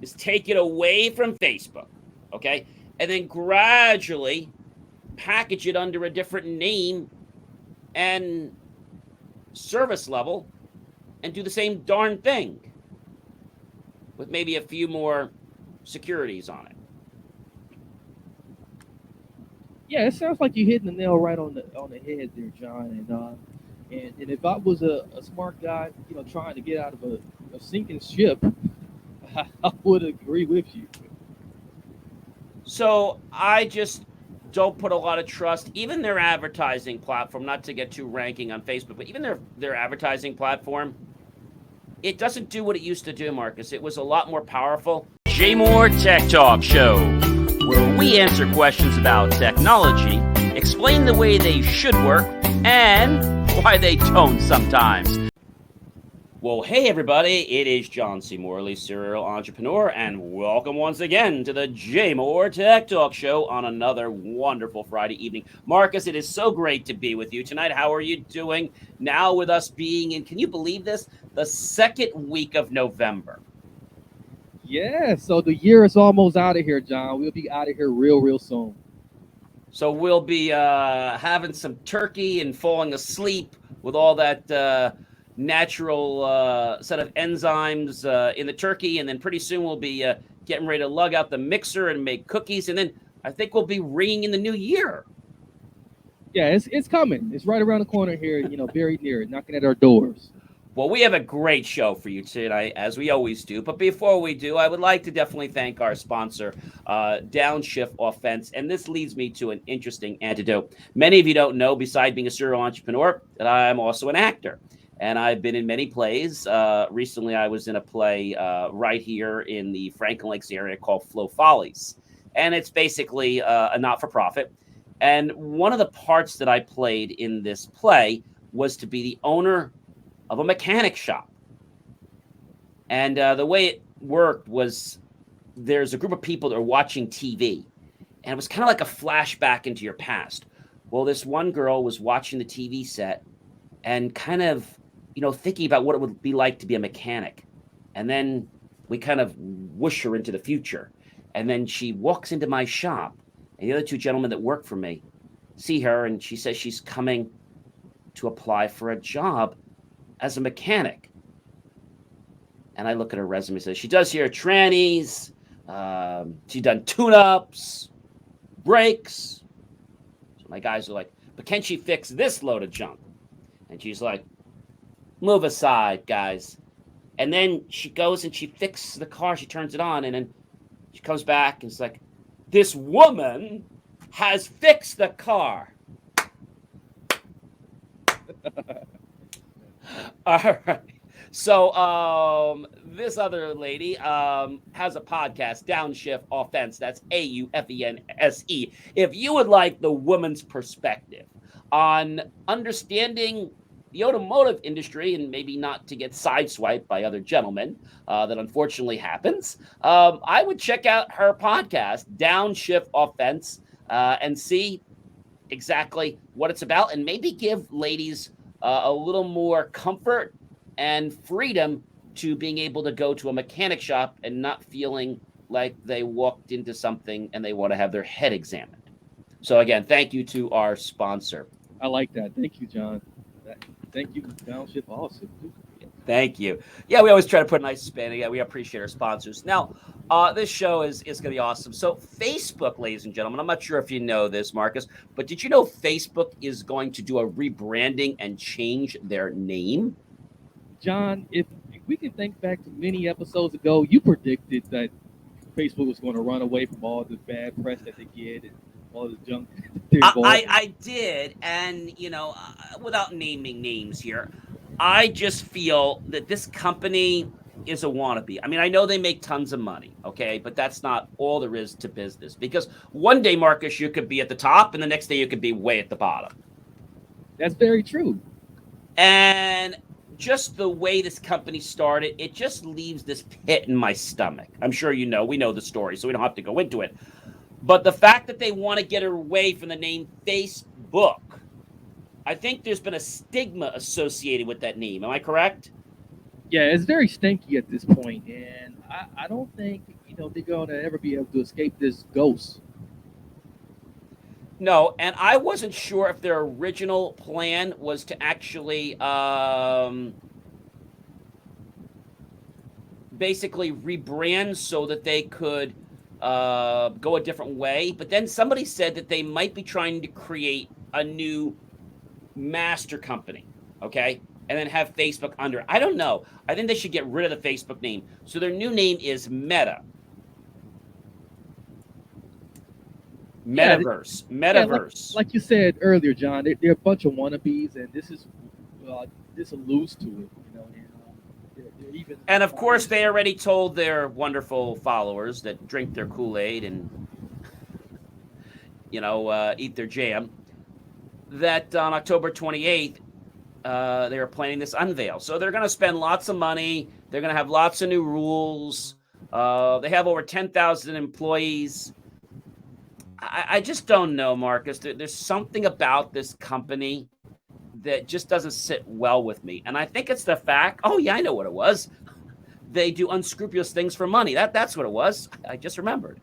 is take it away from Facebook, okay? And then gradually package it under a different name and service level and do the same darn thing with maybe a few more securities on it. Yeah, it sounds like you're hitting the nail right on the head there, John. And if I was a smart guy, trying to get out of a sinking ship, I would agree with you. So I just don't put a lot of trust, even their advertising platform, not to get too ranking on Facebook, but even their advertising platform, it doesn't do what it used to do, Marcus. It was a lot more powerful. J Moore Tech Talk Show, where we answer questions about technology, explain the way they should work, and why they don't sometimes. Well, hey everybody, it is John C. Morley, serial entrepreneur, and welcome once again to the J Moore Tech Talk Show on another wonderful Friday evening. Marcus, it is so great to be with you tonight. How are you doing now with us being in, can you believe this, the second week of November? Yeah, so the year is almost out of here, John. We'll be out of here real soon. So we'll be having some turkey and falling asleep with all that natural set of enzymes in the turkey, and then pretty soon we'll be getting ready to lug out the mixer and make cookies, and then I think we'll be ringing in the new year. Yeah, it's coming. It's right around the corner here, very near it, knocking at our doors. Well, we have a great show for you tonight, as we always do. But before we do, I would like to definitely thank our sponsor, Downshift Offense. And this leads me to an interesting antidote. Many of you don't know, beside being a serial entrepreneur, that I'm also an actor. And I've been in many plays. Recently, I was in a play right here in the Franklin Lakes area called Flow Follies. And it's basically a not-for-profit. And one of the parts that I played in this play was to be the owner of a mechanic shop. And the way it worked was there's a group of people that are watching TV. And it was kind of like a flashback into your past. Well, this one girl was watching the TV set and kind of, thinking about what it would be like to be a mechanic. And then we kind of whoosh her into the future. And then she walks into my shop. And the other two gentlemen that work for me see her, and she says she's coming to apply for a job as a mechanic. And I look at her resume and say, she does here trannies, she's done tune-ups, brakes. So my guys are like, but can she fix this load of junk? And she's like, move aside, guys. And then she goes and she fixes the car, she turns it on, and then she comes back and it's like, this woman has fixed the car. All right. So this other lady has a podcast, Downshift Offense. That's AUFENSE. If you would like the woman's perspective on understanding the automotive industry and maybe not to get sideswiped by other gentlemen, that unfortunately happens, I would check out her podcast, Downshift Offense, and see exactly what it's about and maybe give ladies a little more comfort and freedom to being able to go to a mechanic shop and not feeling like they walked into something and they want to have their head examined. So again, thank you to our sponsor. I like that. Thank you, John. Thank you, Downshift also. Thank you. Yeah, we always try to put a nice spin. Yeah, we appreciate our sponsors. Now, this show is going to be awesome. So Facebook, ladies and gentlemen, I'm not sure if you know this, Marcus, but did you know Facebook is going to do a rebranding and change their name? John, if we can think back to many episodes ago, you predicted that Facebook was going to run away from all the bad press that they get and all the junk. I did, and without naming names here, I just feel that this company is a wannabe. I mean, I know they make tons of money, okay, but that's not all there is to business. Because one day, Marcus, you could be at the top, and the next day you could be way at the bottom. That's very true. And just the way this company started, it just leaves this pit in my stomach. I'm sure we know the story, so we don't have to go into it. But the fact that they want to get away from the name Facebook, I think there's been a stigma associated with that name. Am I correct? Yeah, it's very stinky at this point, and I don't think they're gonna ever be able to escape this ghost. No, and I wasn't sure if their original plan was to actually basically rebrand so that they could go a different way. But then somebody said that they might be trying to create a new master company, okay? And then have Facebook under. I don't know. I think they should get rid of the Facebook name. So their new name is Meta. Yeah, Metaverse. yeah, Metaverse. like you said earlier, John. They're a bunch of wannabes, and this alludes to it. And they're even And of course, they already told their wonderful followers that drink their Kool-Aid and, eat their jam, that on October 28th, they are planning this unveil. So they're going to spend lots of money. They're going to have lots of new rules. They have over 10,000 employees. I just don't know, Marcus. There's something about this company that just doesn't sit well with me. And I think it's the fact, oh, yeah, I know what it was. They do unscrupulous things for money. That's what it was. I just remembered.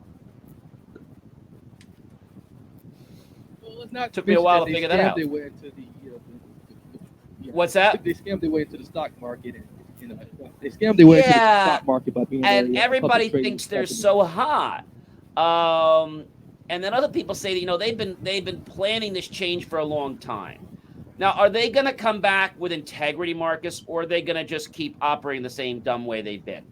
Well, it's not Took me a while to figure that out. Their way into What's that? They scammed their way into the stock market, and they scammed their way into the stock market by being and a everybody public thinks they're trading so hot. And then other people say that, they've been planning this change for a long time. Now, are they going to come back with integrity, Marcus, or are they going to just keep operating the same dumb way they've been?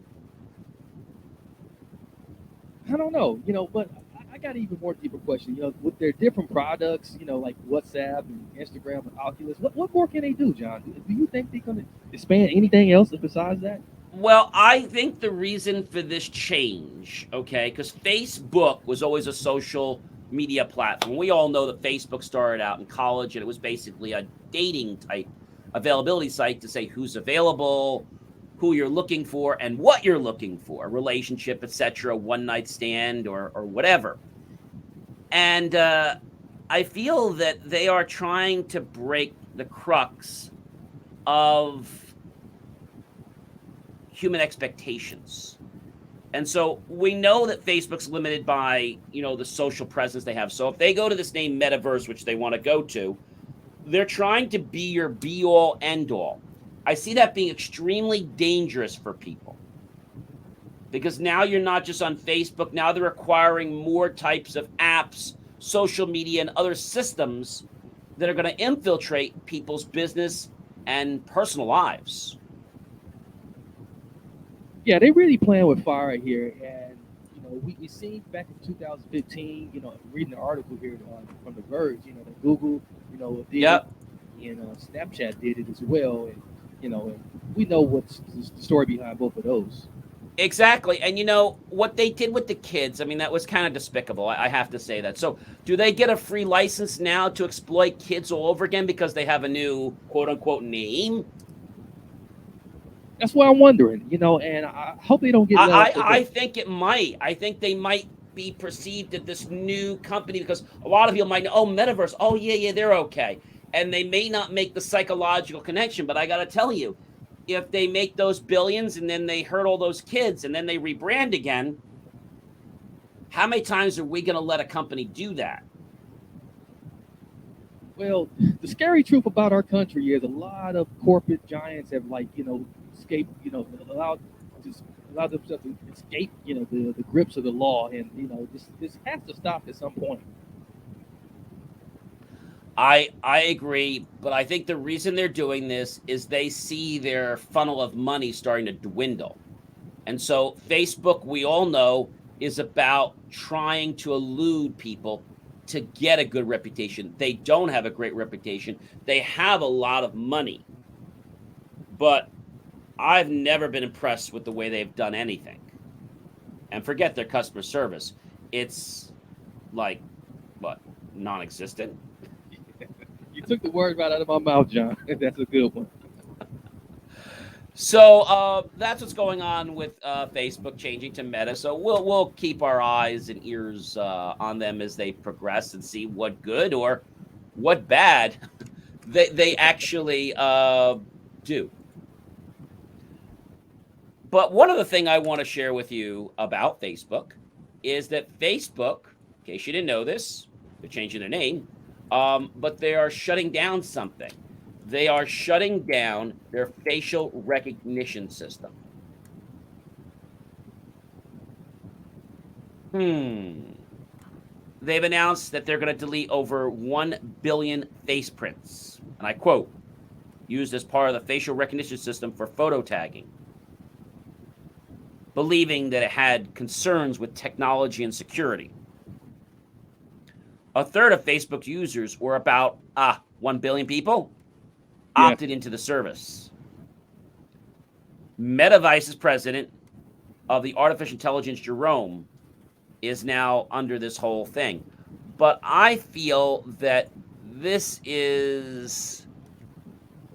I don't know, but I got an even more deeper question. With their different products, like WhatsApp and Instagram and Oculus, what more can they do, John? Do you think they're going to expand anything else besides that? Well, I think the reason for this change, okay, because Facebook was always a social media platform. We all know that Facebook started out in college, and it was basically a dating type availability site to say who's available, who you're looking for, and what you're looking for, relationship, etc., one night stand, or whatever. And I feel that they are trying to break the crux of human expectations. And so we know that Facebook's limited by, the social presence they have. So if they go to this name Metaverse, which they want to go to, they're trying to be your be-all, end-all. I see that being extremely dangerous for people. Because now you're not just on Facebook. Now they're acquiring more types of apps, social media, and other systems that are going to infiltrate people's business and personal lives. Yeah, they really playing with fire here, and we seen back in 2015. Reading the article here from The Verge. That Google, did Yep. it, and Snapchat did it as well, and we know what's the story behind both of those. Exactly. And what they did with the kids, I mean, that was kind of despicable. I have to say that. So do they get a free license now to exploit kids all over again because they have a new quote unquote name? That's what I'm wondering, and I hope they don't get let off the I hook. think it might. I think they might be perceived at this new company because a lot of people might know, oh, Metaverse. Oh, yeah, they're okay. And they may not make the psychological connection. But I got to tell you, if they make those billions and then they hurt all those kids and then they rebrand again, how many times are we going to let a company do that? Well, the scary truth about our country is a lot of corporate giants have escaped, allowed to allow themselves to escape, the grips of the law, and this has to stop at some point. I agree, but I think the reason they're doing this is they see their funnel of money starting to dwindle. And so Facebook, we all know, is about trying to elude people to get a good reputation. They don't have a great reputation. They have a lot of money. But I've never been impressed with the way they've done anything. And forget their customer service. It's like, what, non-existent? You took the word right out of my mouth, John. That's a good one. So that's what's going on with Facebook changing to Meta. So we'll keep our eyes and ears on them as they progress and see what good or what bad they actually do. But one other thing I want to share with you about Facebook is that Facebook, in case you didn't know this, they're changing their name, but they are shutting down something. They are shutting down their facial recognition system. They've announced that they're going to delete over 1 billion face prints, and I quote, used as part of the facial recognition system for photo tagging, believing that it had concerns with technology and security. A third of Facebook users, or about 1 billion people, opted into the service. Meta Vice's president of the artificial intelligence, Jerome, is now under this whole thing. But I feel that this is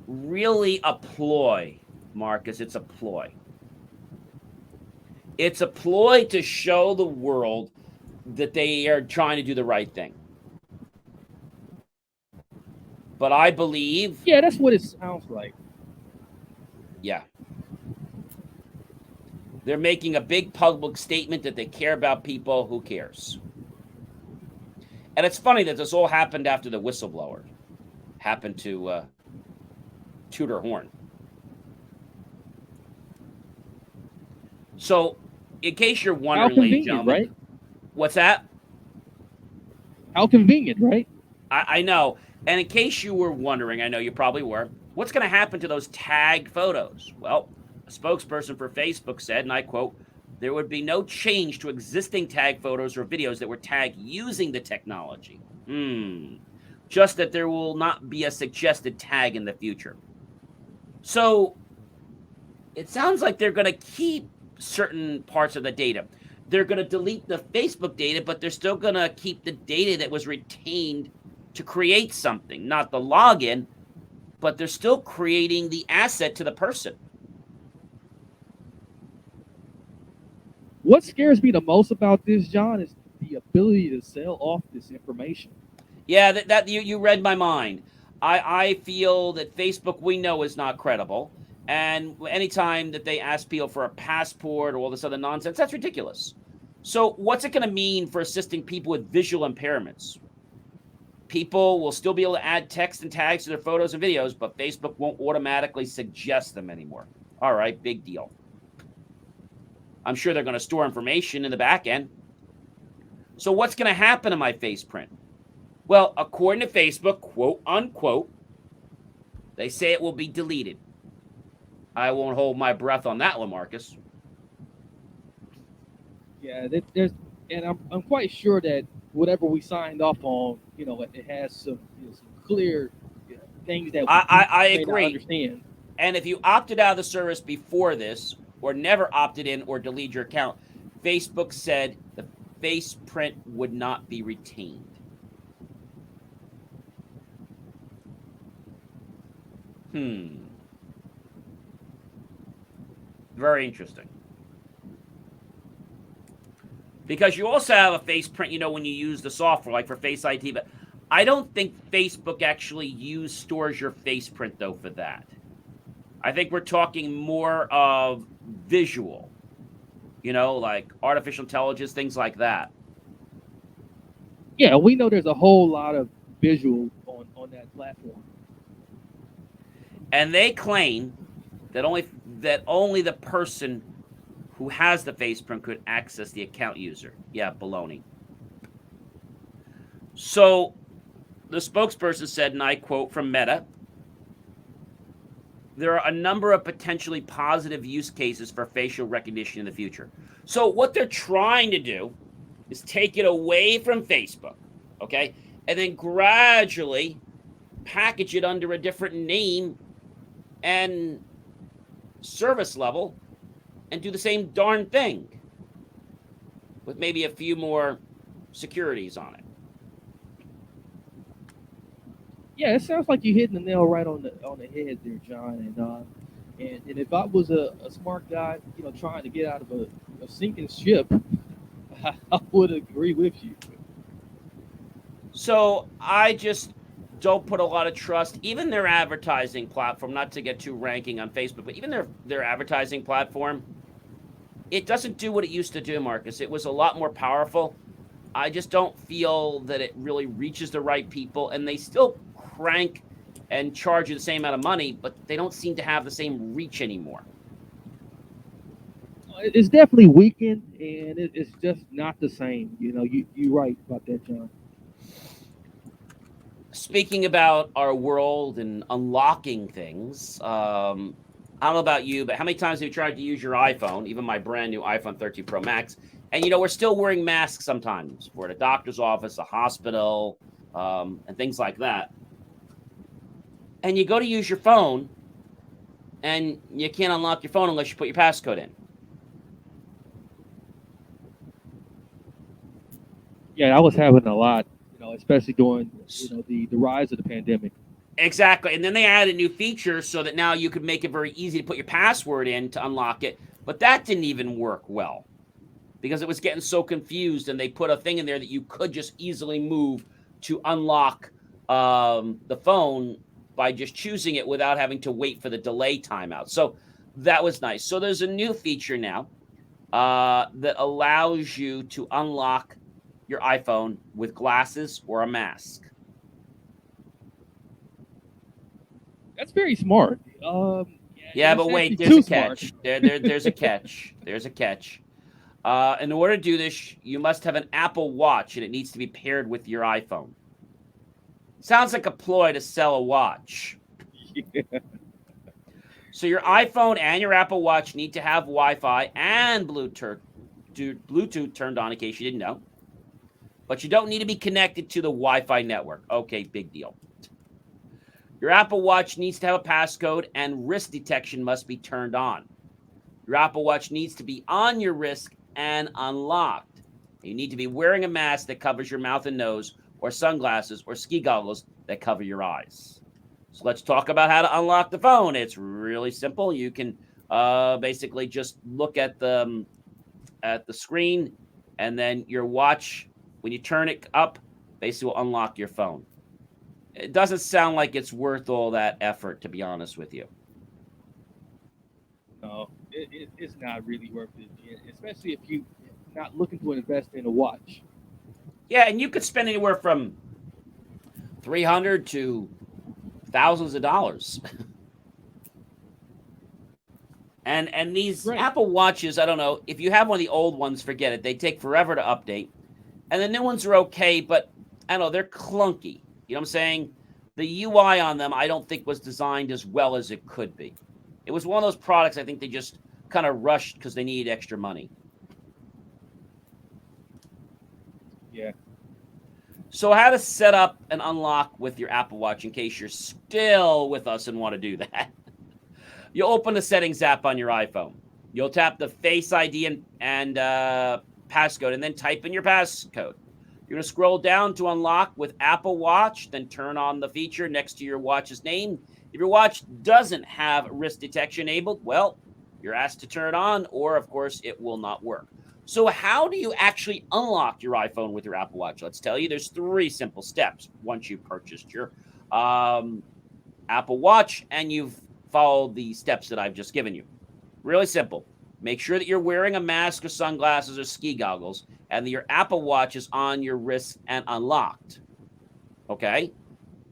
really a ploy, Marcus. It's a ploy. It's a ploy to show the world that they are trying to do the right thing. But I believe... Yeah, that's what it sounds like. Yeah. They're making a big public statement that they care about people. Who cares? And it's funny that this all happened after the whistleblower happened to toot her horn. So, in case you're wondering, ladies and gentlemen, right? What's that? How convenient, right? I know. And in case you were wondering, I know you probably were, what's going to happen to those tagged photos? Well, a spokesperson for Facebook said, and I quote, there would be no change to existing tag photos or videos that were tagged using the technology. Just that there will not be a suggested tag in the future. So it sounds like they're going to keep certain parts of the data. They're going to delete the Facebook data, but they're still going to keep the data that was retained to create something, not the login, but they're still creating the asset to the person. What scares me the most about this, John, is the ability to sell off this information. Yeah, that you read my mind. I feel that Facebook, we know, is not credible. And anytime that they ask people for a passport or all this other nonsense, that's ridiculous. So what's it going to mean for assisting people with visual impairments? People will still be able to add text and tags to their photos and videos, but Facebook won't automatically suggest them anymore. All right, big deal. I'm sure they're going to store information in the back end. So what's going to happen to my face print? Well, according to Facebook, quote unquote, they say it will be deleted. I won't hold my breath on that one, Marcus. Yeah, and I'm quite sure that whatever we signed off on, it has some clear things that I may agree. not understand. And if you opted out of the service before this, or never opted in or deleted your account, Facebook said the face print would not be retained. Very interesting. Because you also have a face print, when you use the software, like for Face ID, but I don't think Facebook actually stores your face print, though, for that. I think we're talking more of visual, like artificial intelligence, things like that. Yeah, we know there's a whole lot of visual on that platform. And they claim that only the person who has the face print could access the account user. Yeah, baloney. So the spokesperson said, and I quote from Meta, there are a number of potentially positive use cases for facial recognition in the future. So what they're trying to do is take it away from Facebook, okay, and then gradually package it under a different name and service level and do the same darn thing with maybe a few more securities on it. Yeah, it sounds like you're hitting the nail right on the head there, John. And if I was a smart guy, trying to get out of a sinking ship, I would agree with you. So I just don't put a lot of trust, even their advertising platform, not to get too ranking on Facebook, but even their advertising platform, it doesn't do what it used to do, Marcus. It was a lot more powerful. I just don't feel that it really reaches the right people, and they still crank and charge you the same amount of money, but they don't seem to have the same reach anymore. It's definitely weakened, and it's just not the same. You're right about that, John. Speaking about our world and unlocking things, I don't know about you, but how many times have you tried to use your iPhone, even my brand new iPhone 13 Pro Max, and we're still wearing masks sometimes for the doctor's office, a hospital, and things like that. And you go to use your phone, and you can't unlock your phone unless you put your passcode in. Yeah, I was having a lot, especially during the rise of the pandemic. Exactly. And then they added a new feature so that now you could make it very easy to put your password in to unlock it. But that didn't even work well because it was getting so confused. And they put a thing in there that you could just easily move to unlock the phone by just choosing it without having to wait for the delay timeout. So that was nice. So there's a new feature now that allows you to unlock your iPhone with glasses or a mask. That's very smart. Yeah, That's but actually wait, there's too a smart. catch. There's a catch. There's a catch. In order to do this, you must have an Apple Watch, and it needs to be paired with your iPhone. Sounds like a ploy to sell a watch. Yeah. So your iPhone and your Apple Watch need to have Wi-Fi and Bluetooth turned on in case you didn't know. But you don't need to be connected to the Wi-Fi network. Okay, big deal. Your Apple Watch needs to have a passcode, and wrist detection must be turned on. Your Apple Watch needs to be on your wrist and unlocked. You need to be wearing a mask that covers your mouth and nose, or sunglasses or ski goggles that cover your eyes. So let's talk about how to unlock the phone. It's really simple. You can basically just look at the screen, and then your watch, when you turn it up, basically will unlock your phone. It doesn't sound like it's worth all that effort, to be honest with you. No, it's not really worth it, especially if you're not looking to invest in a watch. Yeah, and you could spend anywhere from 300 to thousands of dollars. And these Right. Apple Watches, I don't know, if you have one of the old ones, forget it. They take forever to update. And the new ones are okay, but I don't know, they're clunky. You know what I'm saying? The UI on them, I don't think was designed as well as it could be. It was one of those products I think they just kind of rushed because they needed extra money. Yeah. So how to set up and unlock with your Apple Watch in case you're still with us and want to do that. You'll open the settings app on your iPhone. You'll tap the Face ID and passcode and then type in your passcode. You're going to scroll down to unlock with Apple Watch, then turn on the feature next to your watch's name. If your watch doesn't have wrist detection enabled, well, you're asked to turn it on, or of course, it will not work. So how do you actually unlock your iPhone with your Apple Watch? Let's tell you, there's 3 simple steps once you've purchased your Apple Watch and you've followed the steps that I've just given you. Really simple. Make sure that you're wearing a mask or sunglasses or ski goggles and that your Apple Watch is on your wrist and unlocked. Okay?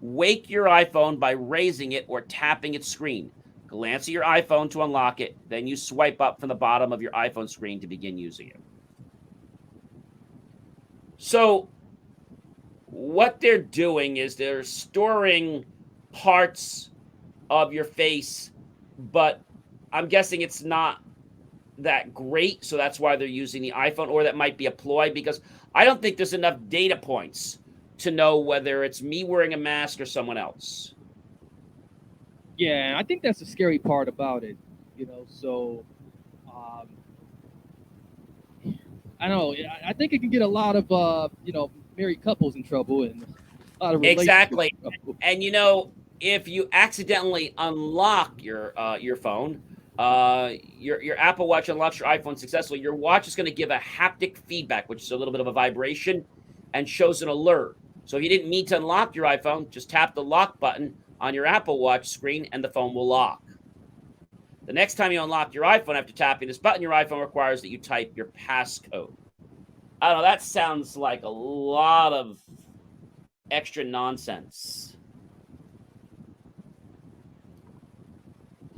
Wake your iPhone by raising it or tapping its screen. Glance at your iPhone to unlock it. Then you swipe up from the bottom of your iPhone screen to begin using it. So, what they're doing is they're storing parts of your face, but I'm guessing it's not that great, so that's why they're using the iPhone, or that might be a ploy because I don't think there's enough data points to know whether it's me wearing a mask or someone else. Yeah, I think that's the scary part about it. So um, I don't know. I think it can get a lot of married couples in trouble and a lot of relationships Exactly. in trouble. And if you accidentally unlock your phone, your Apple Watch unlocks your iPhone successfully, your watch is going to give a haptic feedback, which is a little bit of a vibration, and shows an alert. So if you didn't mean to unlock your iPhone, just tap the lock button on your Apple Watch screen, and the phone will lock. The next time you unlock your iPhone after tapping this button, your iPhone requires that you type your passcode. I don't know. That sounds like a lot of extra nonsense.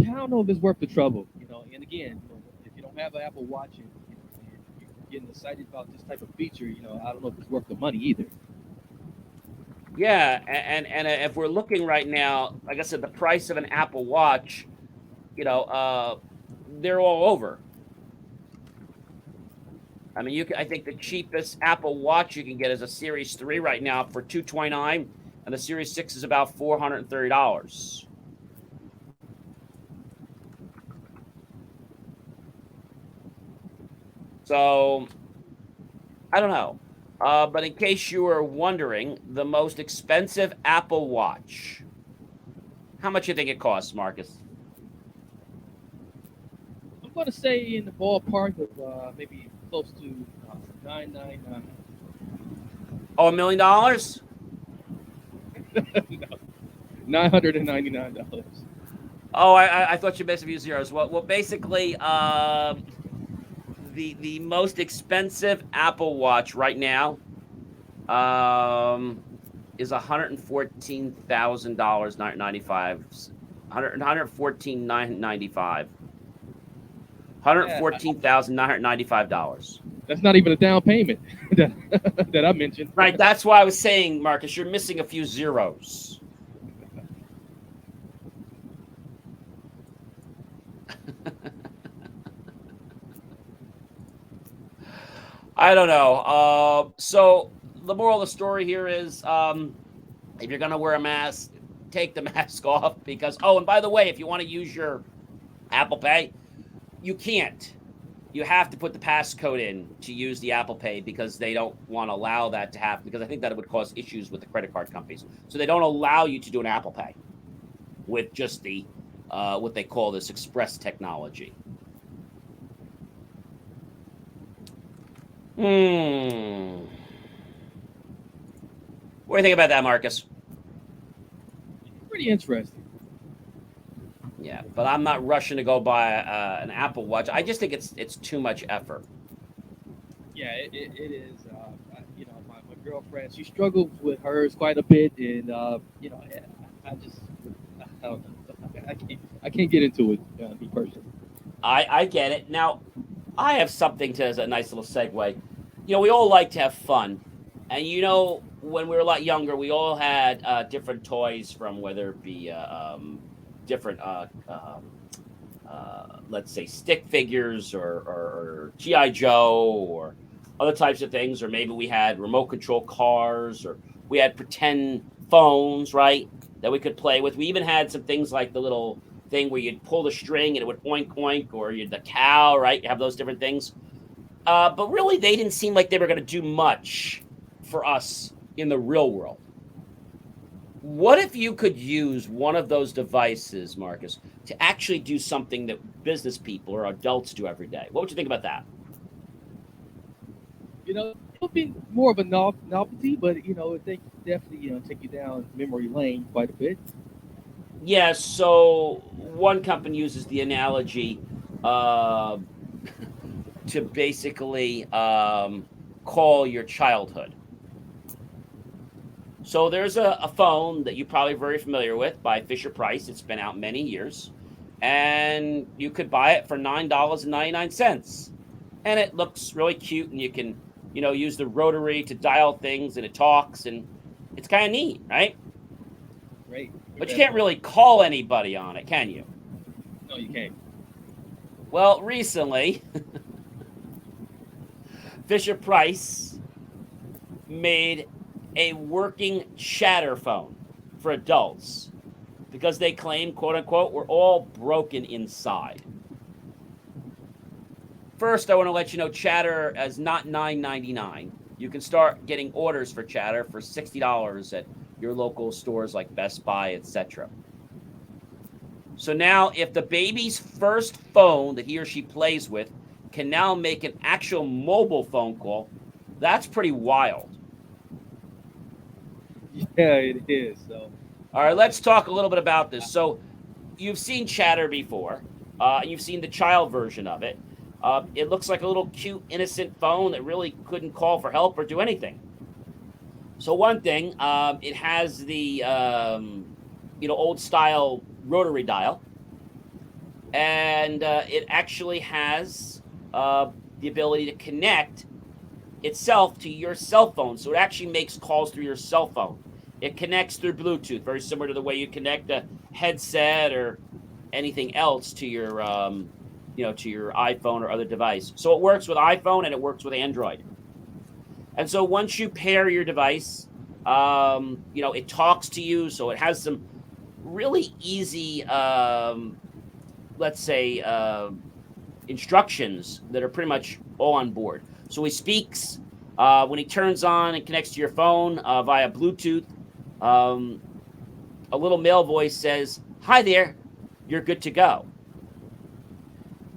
I don't know if it's worth the trouble. And again, if you don't have an Apple Watch and you're getting excited about this type of feature, I don't know if it's worth the money either. Yeah, and if we're looking right now, like I said, the price of an Apple Watch, they're all over. I mean, I think the cheapest Apple Watch you can get is a Series 3 right now for $229, and the Series 6 is about $430. So, I don't know. But in case you were wondering, the most expensive Apple Watch, how much do you think it costs, Marcus? I'm going to say in the ballpark of maybe close to $999. Oh, $1 million? No, $999. Oh, I thought you missed a few zeros. Well, basically, the most expensive Apple Watch right now is $114,000, $114,995. $114,995. That's not even a down payment that I mentioned. Right, that's why I was saying, Marcus, you're missing a few zeros. I don't know. So the moral of the story here is, if you're going to wear a mask, take the mask off because, and by the way, if you want to use your Apple Pay, you can't. You have to put the passcode in to use the Apple Pay because they don't want to allow that to happen because I think that it would cause issues with the credit card companies. So they don't allow you to do an Apple Pay with just the, what they call this express technology. What do you think about that, Marcus? Pretty interesting. Yeah, but I'm not rushing to go buy an Apple Watch. I just think it's too much effort. Yeah, it is. My girlfriend, she struggles with hers quite a bit, and I don't know. I can't get into it, me personally. I get it. Now, I have something as a nice little segue. We all like to have fun. And, when we were a lot younger, we all had different toys from whether it be different, let's say, stick figures or G.I. Joe or other types of things. Or maybe we had remote control cars or we had pretend phones, right, that we could play with. We even had some things like the little thing where you'd pull the string and it would oink oink, or the cow, right? You have those different things. But really, they didn't seem like they were going to do much for us in the real world. What if you could use one of those devices, Marcus, to actually do something that business people or adults do every day? What would you think about that? It would be more of a novelty, but they definitely take you down memory lane quite a bit. Yeah, so one company uses the analogy to basically call your childhood. So there's a phone that you're probably very familiar with by Fisher-Price. It's been out many years. And you could buy it for $9.99. And it looks really cute, and you can, use the rotary to dial things, and it talks, and it's kind of neat, right? Great. But you can't really call anybody on it, can you? No, you can't. Well, recently, Fisher-Price made a working chatter phone for adults because they claim, quote unquote, we're all broken inside. First, I want to let you know Chatter is not $9.99. You can start getting orders for Chatter for $60 at your local stores like Best Buy, etc. So now, if the baby's first phone that he or she plays with can now make an actual mobile phone call, that's pretty wild. Yeah, it is. So, all right, let's talk a little bit about this. So, you've seen Chatter before. You've seen the child version of it. It looks like a little cute, innocent phone that really couldn't call for help or do anything. So one thing, it has the old style rotary dial, and it actually has the ability to connect itself to your cell phone. So it actually makes calls through your cell phone. It connects through Bluetooth, very similar to the way you connect a headset or anything else to your to your iPhone or other device. So it works with iPhone and it works with Android. And so once you pair your device, it talks to you. So it has some really easy, let's say, instructions that are pretty much all on board. So he speaks when he turns on and connects to your phone via Bluetooth. A little male voice says, "Hi there, you're good to go."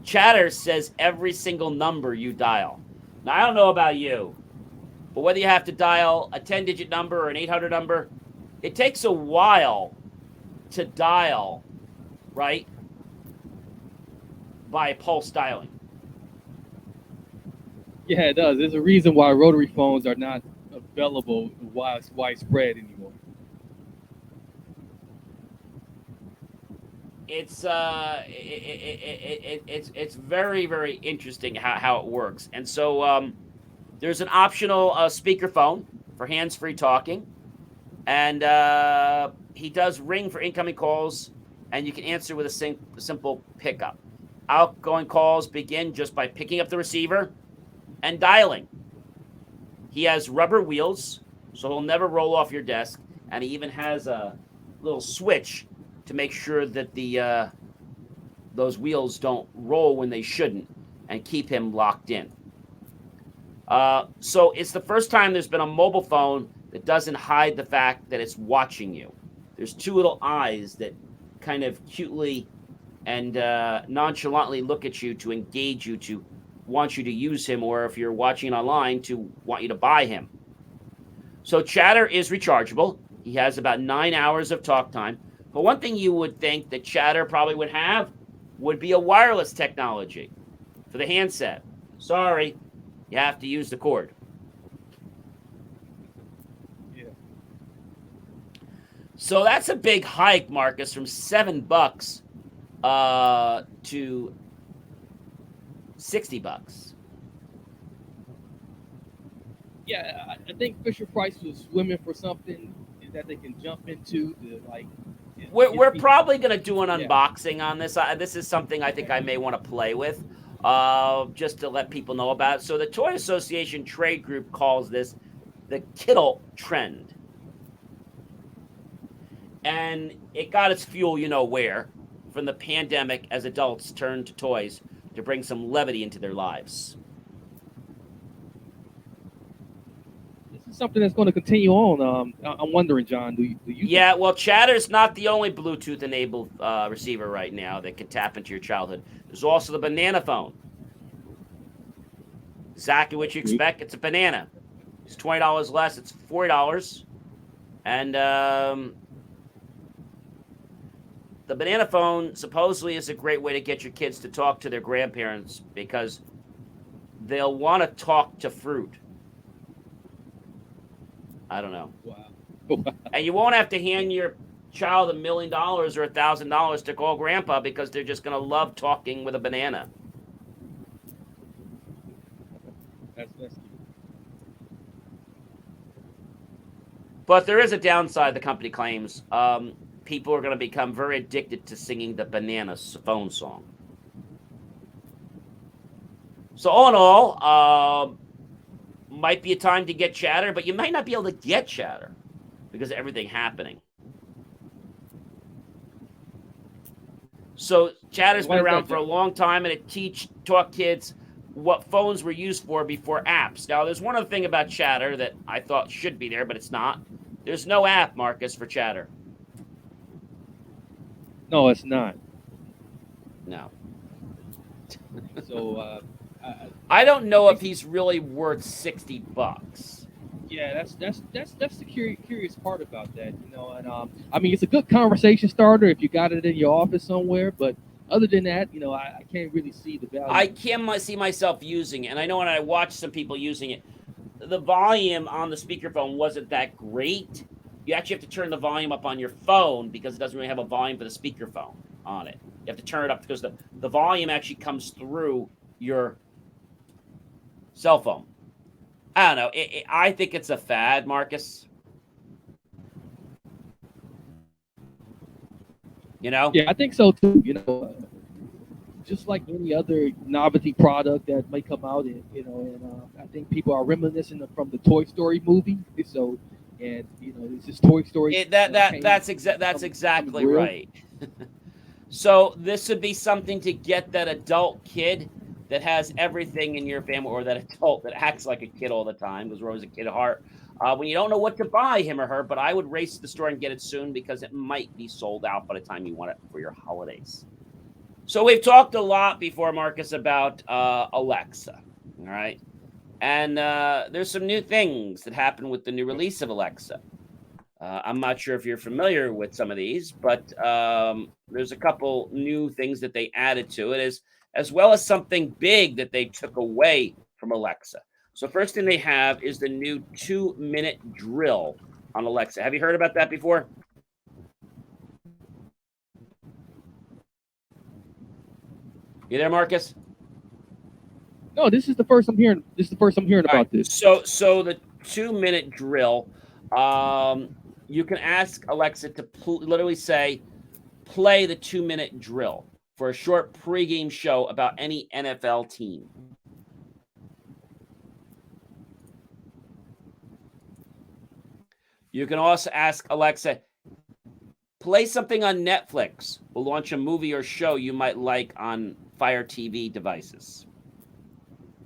Chatter says every single number you dial. Now, I don't know about you, but whether you have to dial a 10-digit number or an 800 number, it takes a while to dial, right, by pulse dialing. Yeah, it does. There's a reason why rotary phones are not available widespread anymore. It's it's very, very interesting how it works. And so there's an optional speakerphone for hands-free talking, and he does ring for incoming calls, and you can answer with a simple pickup. Outgoing calls begin just by picking up the receiver and dialing. He has rubber wheels, so he'll never roll off your desk, and he even has a little switch to make sure that those wheels don't roll when they shouldn't and keep him locked in. So it's the first time there's been a mobile phone that doesn't hide the fact that it's watching you. There's two little eyes that kind of cutely and nonchalantly look at you to engage you, to want you to use him, or if you're watching online, to want you to buy him. So Chatter is rechargeable. He has about 9 hours of talk time. But one thing you would think that Chatter probably would have would be a wireless technology for the handset. Sorry, you have to use the cord. Yeah. So that's a big hike, Marcus, from $7 to $60. Yeah, I think Fisher Price was swimming for something that they can jump into to like. We're probably going to do an unboxing on this. This is something I think I may want to play with, just to let people know about it. So the Toy Association Trade Group calls this the Kittle trend. And it got its fuel, where, from the pandemic as adults turned to toys to bring some levity into their lives. Something that's going to continue on. I'm wondering, John, do you Yeah, well, Chatter's not the only Bluetooth-enabled receiver right now that can tap into your childhood. There's also the banana phone. Exactly what you expect. It's a banana. It's $20 less. It's $40. And the banana phone supposedly is a great way to get your kids to talk to their grandparents because they'll want to talk to fruit. I don't know. Wow. And you won't have to hand your child $1 million or $1,000 to call grandpa because they're just going to love talking with a banana. That's But there is a downside, the company claims. People are going to become very addicted to singing the banana phone song. So all in all, might be a time to get Chatter, but you might not be able to get Chatter because of everything happening. So Chatter's been around for a long time, and it taught kids what phones were used for before apps. Now, there's one other thing about Chatter that I thought should be there, but it's not. There's no app, Marcus, for Chatter. No, it's not. No. So I don't know if he's really worth $60. Yeah, that's the curious part about that, And I mean, it's a good conversation starter if you got it in your office somewhere, but Other than that, I can't really see the I value. can't see myself using it, and I know when I watched some people using it, the volume on the speakerphone wasn't that great. You actually have to turn the volume up on your phone because it doesn't really have a volume for the speakerphone on it. You have to turn it up because the volume actually comes through your cell phone. I don't know. I think it's a fad, Marcus. You know? Yeah, I think so too. Just like any other novelty product that may come out, and I think people are reminiscing from the Toy Story movie. So, and it's just Toy Story It, that that came that's exa- that's becoming exactly real. right. So this would be something to get that adult kid that has everything in your family, or that adult that acts like a kid all the time, because we're always a kid at heart. When you don't know what to buy him or her, but I would race to the store and get it soon because it might be sold out by the time you want it for your holidays. So we've talked a lot before, Marcus, about Alexa. All right. And there's some new things that happen with the new release of Alexa. I'm not sure if you're familiar with some of these, but there's a couple new things that they added to it, as well as something big that they took away from Alexa. So first thing they have is the new 2-minute drill on Alexa. Have you heard about that before? You there, Marcus? No, this is the first I'm hearing. This is the first I'm hearing All right. about this. So the 2-minute drill, um, you can ask Alexa to literally say, play the 2-minute drill for a short pregame show about any NFL team. You can also ask Alexa, play something on Netflix. We'll launch a movie or show you might like on Fire TV devices.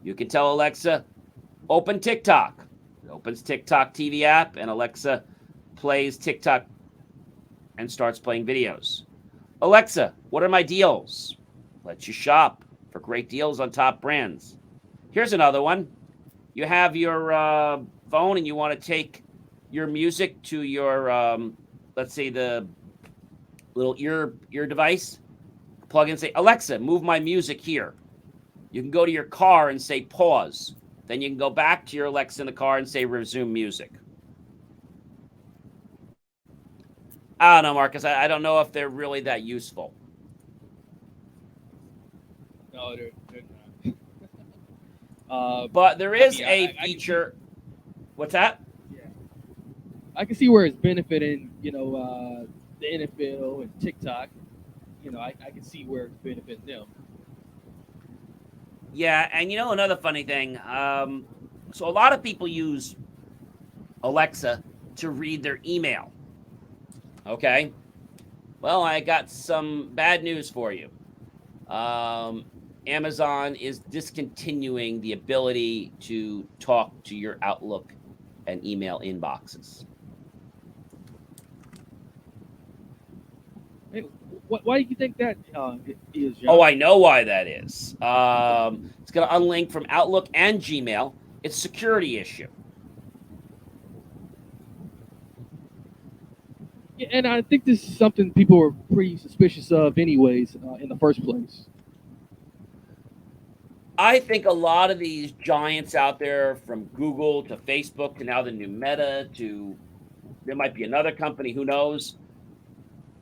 You can tell Alexa, open TikTok. It opens TikTok TV app, and Alexa plays TikTok and starts playing videos. Alexa, what are my deals? Let you shop for great deals on top brands. Here's another one. You have your phone and you want to take your music to your, let's say, the little ear device. Plug in and say, Alexa, move my music here. You can go to your car and say pause. Then you can go back to your Alexa in the car and say resume music. I don't know, Marcus. I don't know if they're really that useful. No, they're not. But there I is mean, a I can see. feature. What's that? Yeah, I can see where it's benefiting. The NFL and TikTok. I can see where it's benefiting them. Yeah, and another funny thing. So a lot of people use Alexa to read their email. Okay. Well, I got some bad news for you. Um, Amazon is discontinuing the ability to talk to your Outlook and email inboxes. Hey, why do you think that is, Oh, John? I know why that is. It's going to unlink from Outlook and Gmail. It's a security issue. Yeah, and I think this is something people were pretty suspicious of, anyways, in the first place. I think a lot of these giants out there, from Google to Facebook to now the new Meta to there might be another company, who knows?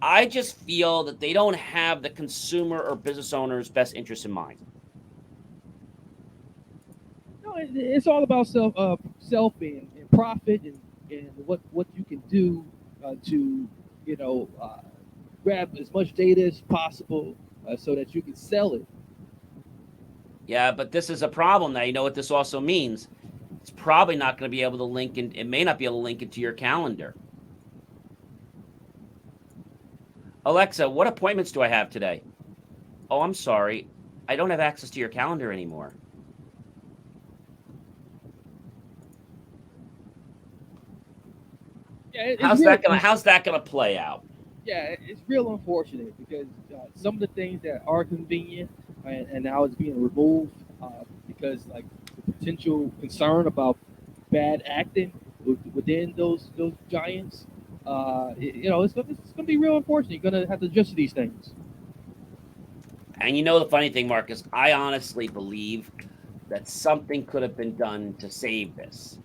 I just feel that they don't have the consumer or business owner's best interest in mind. No, it's all about self and profit and what you can do to you know uh, grab as much data as possible so that you can sell it. Yeah, but this is a problem now. You know what this also means? It's probably not going to be able to link in, it may not be able to link into your calendar. Alexa, what appointments do I have today? Oh, I'm sorry. I don't have access to your calendar anymore. Yeah, it's How's that gonna play out? yeah, it's real unfortunate because some of the things that are convenient and now it's being removed because like the potential concern about bad acting within those giants. It's gonna be real unfortunate. You're gonna have to adjust to these things. And you know the funny thing, Marcus, I honestly believe that something could have been done to save this.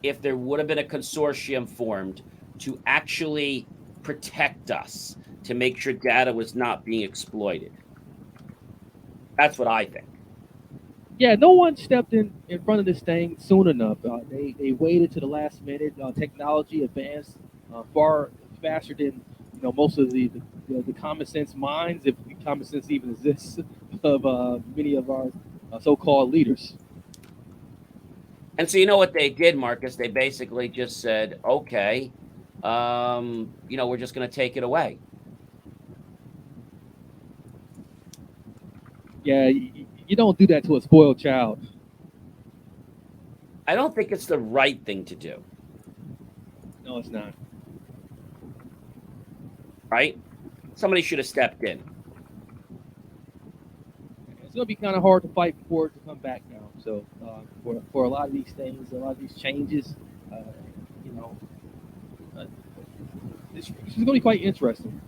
If there would have been a consortium formed to actually protect us, to make sure data was not being exploited. That's what I think. Yeah, no one stepped in front of this thing soon enough. They waited to the last minute. Technology advanced far faster than most of the common sense minds, if common sense even exists, of many of our so-called leaders. And so you know what they did, Marcus? They basically just said, okay, we're just going to take it away. Yeah, you don't do that to a spoiled child. I don't think it's the right thing to do. No, it's not. Right? Somebody should have stepped in. It's going to be kind of hard to fight for it to come back now. So for a lot of these things, a lot of these changes, you know, it's going to be quite interesting.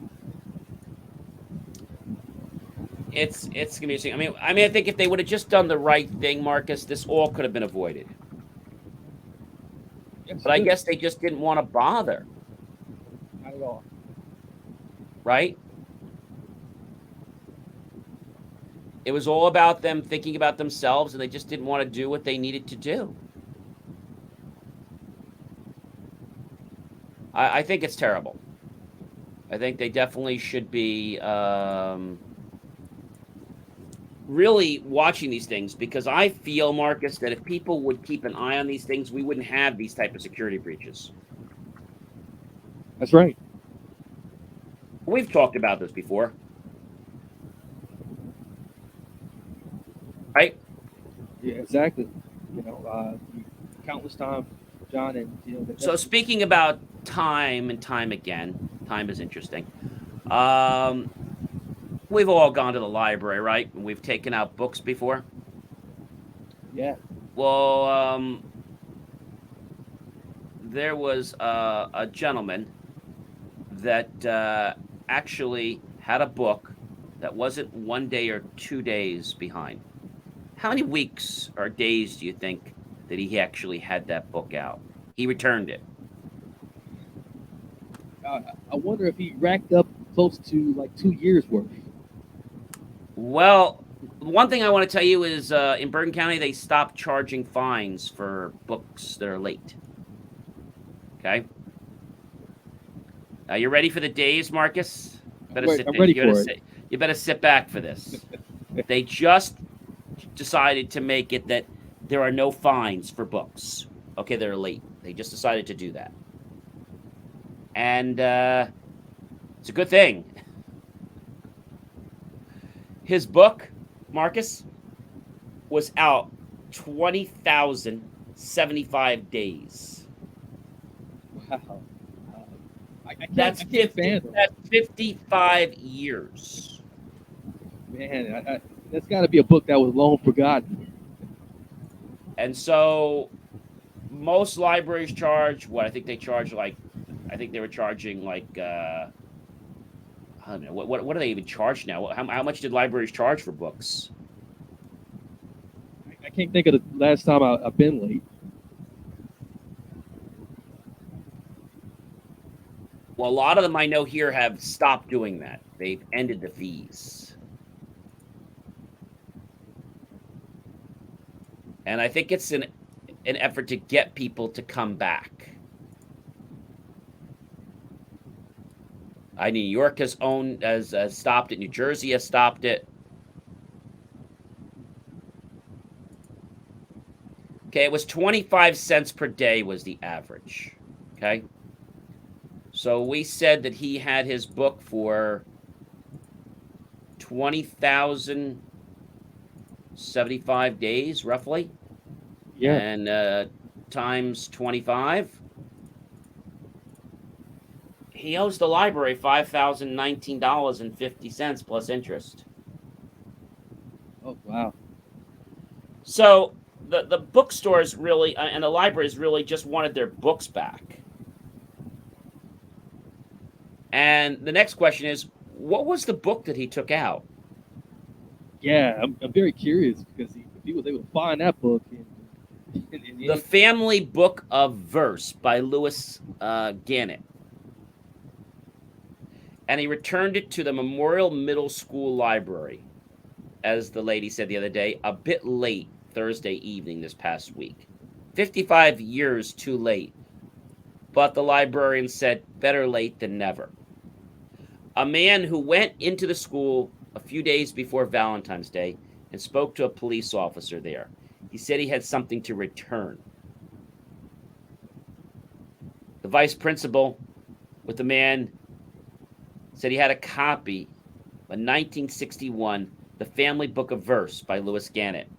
It's gonna be interesting. I think if they would have just done the right thing, Marcus, this all could have been avoided. Yes, but I guess they just didn't want to bother. Not at all. Right? It was all about them thinking about themselves, and they just didn't want to do what they needed to do. I think it's terrible. I think they definitely should be really watching these things, because I feel, Marcus, that if people would keep an eye on these things, we wouldn't have these type of security breaches. That's right. We've talked about this before. Right? Yeah, exactly. Countless times, John, and So speaking about time and time again, time is interesting. We've all gone to the library, right? And we've taken out books before. Yeah. Well, there was a gentleman that actually had a book that wasn't 1 day or 2 days behind. How many weeks or days do you think that he actually had that book out? He returned it. I wonder if he racked up close to like 2 years worth. Well, one thing I want to tell you is in Bergen County, they stopped charging fines for books that are late. Okay? Now, you ready for the days, Marcus? I'm ready for it. You better sit back for this. They just decided to make it that there are no fines for books. Okay, they're late. They just decided to do that. And it's a good thing. His book, Marcus, was out 20,075 days. Wow. That's 55 years. Man, that's got to be a book that was long forgotten. And so most libraries charge what? I think they were charging like I don't know, what do they even charge now? How much did libraries charge for books? I can't think of the last time I've been late. Well, a lot of them I know here have stopped doing that. They've ended the fees. And I think it's an effort to get people to come back. New York has stopped it. New Jersey has stopped it. Okay, it was 25 cents per day was the average. Okay. So we said that he had his book for 20,075 days, roughly. Yeah. And times 25. He owes the library $5,019.50 plus interest. Oh, wow. So the bookstores really and the libraries really just wanted their books back. And the next question is, what was the book that he took out? Yeah, I'm very curious because if he was able to find that book and The Family Book of Verse by Louis Gannett. And he returned it to the Memorial Middle School Library, as the lady said the other day, a bit late Thursday evening this past week. 55 years too late. But the librarian said, better late than never. A man who went into the school a few days before Valentine's Day and spoke to a police officer there. He said he had something to return. The vice principal with the man said he had a copy of 1961, The Family Book of Verse by Louis Gannett.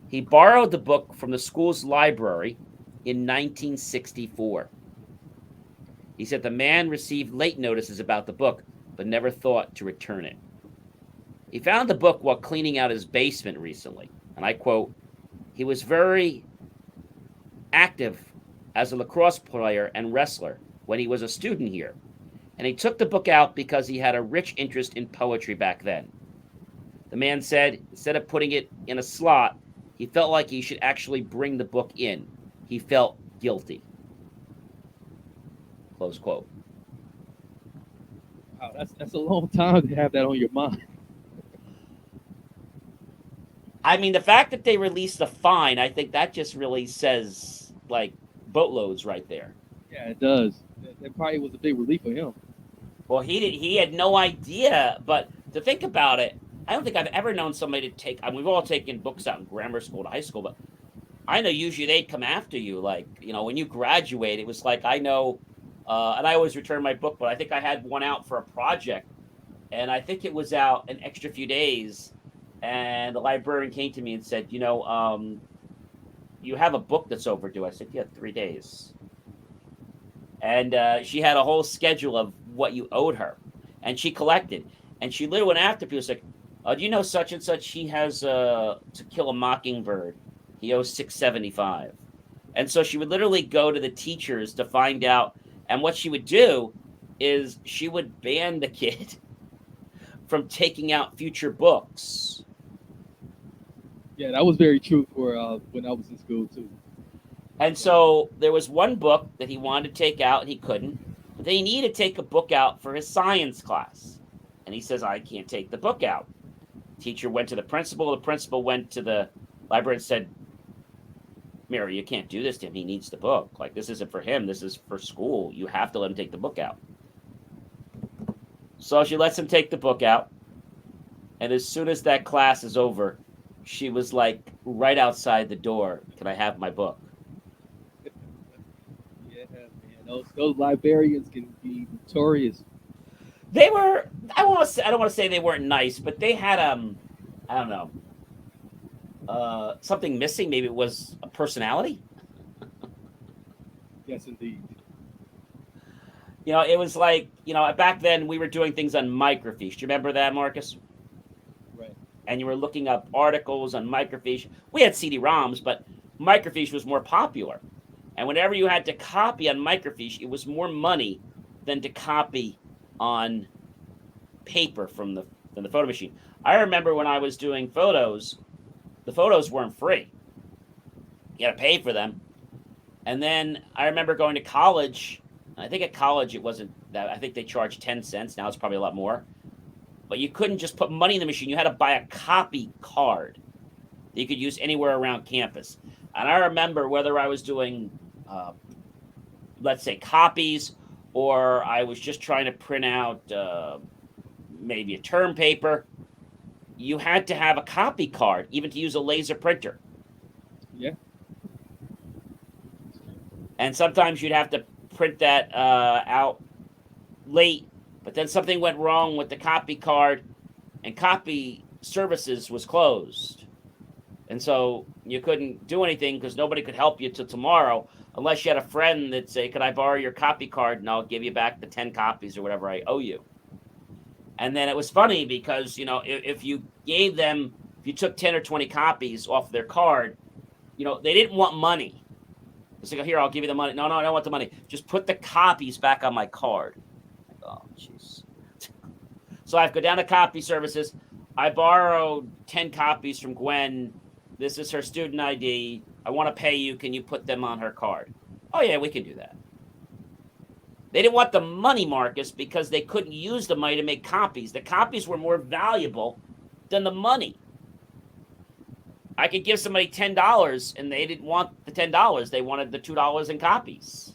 He borrowed the book from the school's library in 1964. He said the man received late notices about the book, but never thought to return it. He found the book while cleaning out his basement recently, and I quote, he was very active as a lacrosse player and wrestler when he was a student here, and he took the book out because he had a rich interest in poetry back then. The man said, instead of putting it in a slot, he felt like he should actually bring the book in. He felt guilty. Close quote. wow, that's a long time to have that on your mind. I mean, the fact that they released the fine, I think that just really says, like, boatloads right there. Yeah, it does. That probably was a big relief for him. Well, he had no idea, but to think about it, I don't think I've ever known somebody to take, I mean, we've all taken books out in grammar school to high school, but I know usually they'd come after you. Like, when you graduate, it was like, I know, and I always return my book, but I think I had one out for a project, and I think it was out an extra few days, and the librarian came to me and said, you have a book that's overdue. I said, yeah, 3 days. And she had a whole schedule of what you owed her, and she collected. And she literally went after people. It's like, do you know such and such? He has To Kill a Mockingbird. He owes $675. And so she would literally go to the teachers to find out. And what she would do is she would ban the kid from taking out future books. Yeah, that was very true for when I was in school too. And so there was one book that he wanted to take out and he couldn't. But then he needed to take a book out for his science class. And he says, I can't take the book out. Teacher went to the principal. The principal went to the library and said, Mary, you can't do this to him. He needs the book. Like, this isn't for him. This is for school. You have to let him take the book out. So she lets him take the book out. And as soon as that class is over, she was like right outside the door. Can I have my book? Yeah, man. Those librarians can be notorious. They were, I don't want to say they weren't nice, but they had I don't know, something missing. Maybe it was a personality. Yes, indeed. It was like, back then we were doing things on microfiche. Do you remember that, Marcus? Right. And you were looking up articles on microfiche. We had CD-ROMs, but microfiche was more popular. And whenever you had to copy on microfiche, it was more money than to copy on paper from the photo machine. I remember when I was doing photos, the photos weren't free. You had to pay for them. And then I remember going to college. I think at college it wasn't that. I think they charged 10 cents. Now it's probably a lot more. But you couldn't just put money in the machine. You had to buy a copy card that you could use anywhere around campus. And I remember whether I was doing, let's say, copies, or I was just trying to print out maybe a term paper, you had to have a copy card, even to use a laser printer. Yeah. And sometimes you'd have to print that out late, but then something went wrong with the copy card, and copy services was closed. And so you couldn't do anything because nobody could help you till tomorrow unless you had a friend that say, could I borrow your copy card and I'll give you back the 10 copies or whatever I owe you. And then it was funny because, if you gave them, if you took 10 or 20 copies off their card, they didn't want money. It's like, here, I'll give you the money. No, I don't want the money. Just put the copies back on my card. Oh, jeez. So I have to go down to copy services. I borrowed 10 copies from Gwen. This is her student ID. I want to pay you. Can you put them on her card? Oh, yeah, we can do that. They didn't want the money, Marcus, because they couldn't use the money to make copies. The copies were more valuable than the money. I could give somebody $10, and they didn't want the $10. They wanted the $2 in copies.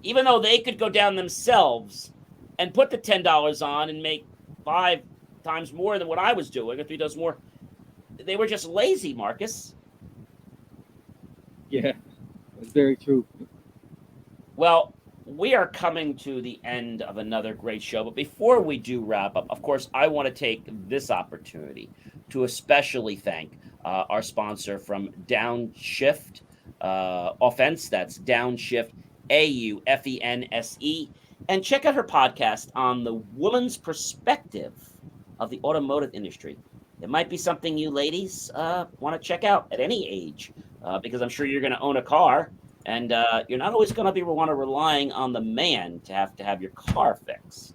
Even though they could go down themselves and put the $10 on and make 5 times more than what I was doing, or 3 dozen more, they were just lazy, Marcus. Yeah, that's very true. Well, we are coming to the end of another great show, but before we do wrap up, of course, I want to take this opportunity to especially thank our sponsor from Downshift Offense. That's Downshift, AUFENSE. And check out her podcast on the woman's perspective of the automotive industry. It might be something you ladies want to check out at any age, because I'm sure you're going to own a car, and you're not always going to be relying on the man to have your car fixed.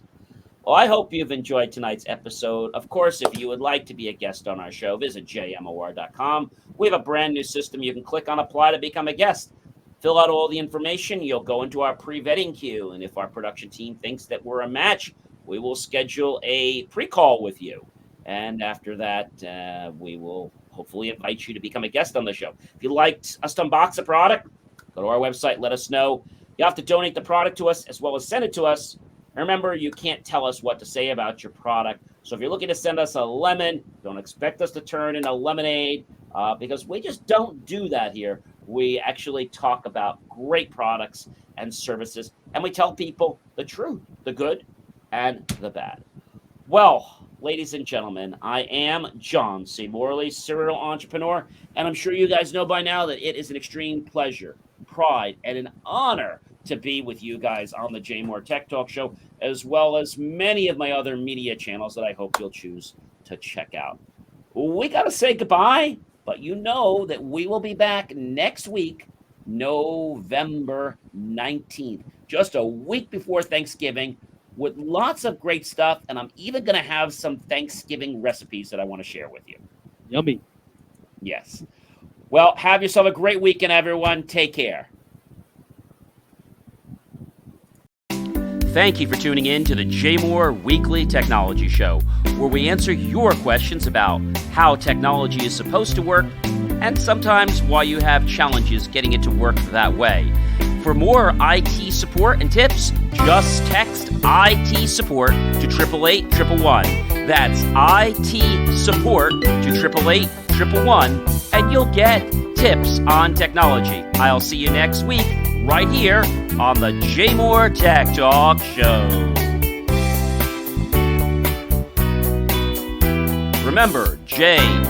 Well, I hope you've enjoyed tonight's episode. Of course, if you would like to be a guest on our show, visit jmor.com. We have a brand new system. You can click on apply to become a guest. Fill out all the information. You'll go into our pre-vetting queue. And if our production team thinks that we're a match, we will schedule a pre-call with you. And after that, we will hopefully invite you to become a guest on the show. If you liked us to unbox a product, go to our website, let us know. You have to donate the product to us as well as send it to us. Remember, you can't tell us what to say about your product. So if you're looking to send us a lemon, don't expect us to turn in a lemonade, because we just don't do that here. We actually talk about great products and services, and we tell people the truth, the good and the bad. Well, ladies and gentlemen, I am John C. Morley, serial entrepreneur, and I'm sure you guys know by now that it is an extreme pleasure, pride, and an honor to be with you guys on the J Moore Tech Talk Show, as well as many of my other media channels that I hope you'll choose to check out. We got to say goodbye, but you know that we will be back next week, November 19th, just a week before Thanksgiving, with lots of great stuff, and I'm even going to have some Thanksgiving recipes that I want to share with you. Yummy. Yes. Well, have yourself a great weekend, everyone. Take care. Thank you for tuning in to the J Moore Weekly Technology Show, where we answer your questions about how technology is supposed to work and sometimes why you have challenges getting it to work that way. For more IT support and tips, just text IT support to 888-111. That's IT support to 888-111, and you'll get tips on technology. I'll see you next week right here on the J Moore Tech Talk Show. Remember, jmor.com.